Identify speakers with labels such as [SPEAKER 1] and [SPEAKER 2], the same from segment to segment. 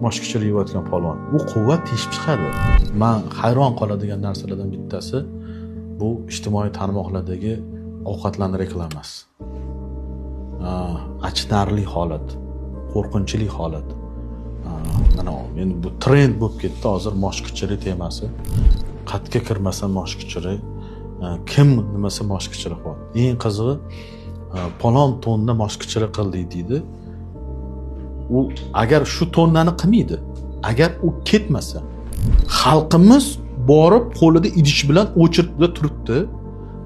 [SPEAKER 1] moshkichir yeyotgan polvon. U quvvat teshib chiqadi. Men hayron qoladigan narsalardan bittasi bu ijtimoiy tarmoqlardagi ovqatlarning reklamasi. Achinarli holat, qo'rqinchli holat. Mana men bu trend bo'lib ketdi hozir moshkichiri temasi. Qatga kirmasa moshkichiri, kim nimasi moshkichiri bor. Eng qizig'i palon tonna moshkichiri qildik deydi. U agar shu tonnani qilmaydi, agar u ketmasa, xalqimiz borib qo'lida idish bilan o'chirtda turibdi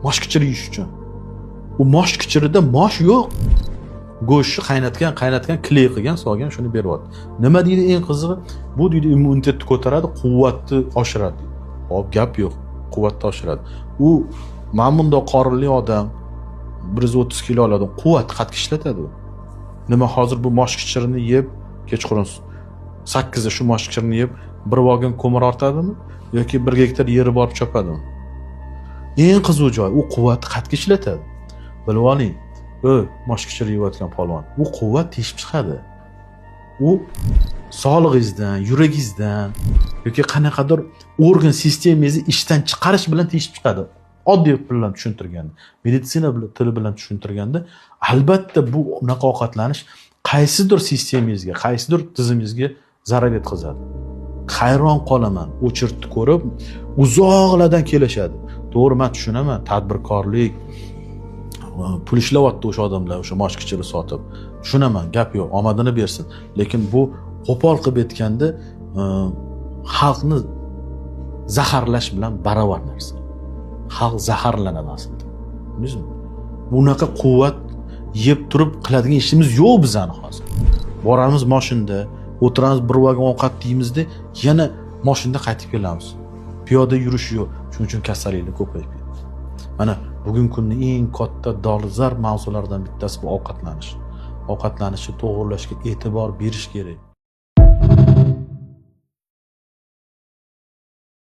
[SPEAKER 1] moshkichir yeyish uchun. U moshkichirida mosh yo'q. Go'shtni qaynatgan, kley qilgan, solgan, shuni beryapti. Nima deydi eng qizig'i? Bu deydi immunitetni ko'taradi, quvvatni oshiradi. Hop, gap yo'q. Quvvatni oshiradi. U mana bunday qorinli odam 130 kilo oladi, quvvat qatga ishlatadi u. Nima hozir bu moshkichirini yeb, kechqurun 8 shu moshkichirini yeb bir vagon ko'mir ortadimi yoki 1 gektar yeri borib chopadimi? Eng qiziq joy, u quvvatni qatga ishlatadi. Bilib oling, moshkichir yeyotgan polvon, u quvvat teshib chiqadi. U sog'lig'ingizdan, yuragingizdan yoki qanaqadir organ sistemangizni ishdan chiqarish bilan teshib chiqadi. Oddiy bilan tushuntirganda, meditsina tili bilan tushuntirganda, albatta bu unaqa ovqatlanish qaysidir sistemangizga, qaysidir tizimingizga zarar yetkazadi. Hayron qolaman, o'chirtni ko'rib, uzoqlardan kelishadi. To'g'ri, men tushunaman, tadbirkorlik, pul ishlayapti o'sha odamlar, o'sha moshkichini sotib. Tushunaman, gap yo'q, omadini bersin. Lekin bu qo'pol qilib aytganda, xalqni zaharlash bilan baravar narsa. Xalq zaharlanadi aslida. Bildingizmi? Bunaqa quvvat yeb turib qiladigan ishimiz yo'q bizani hozir. Boramiz mashinada, o'tiramiz bir vagon ovqat yeymizda, yana mashinada qaytib kelamiz. Piyoda yurish yo'q. Shuning uchun kasalliklar ko'payib ketdi. Mana bugungi kunning eng katta dolzarb mavzularidan bittasi bu ovqatlanish. Ovqatlanishni to'g'rilashga e'tibor berish kerak.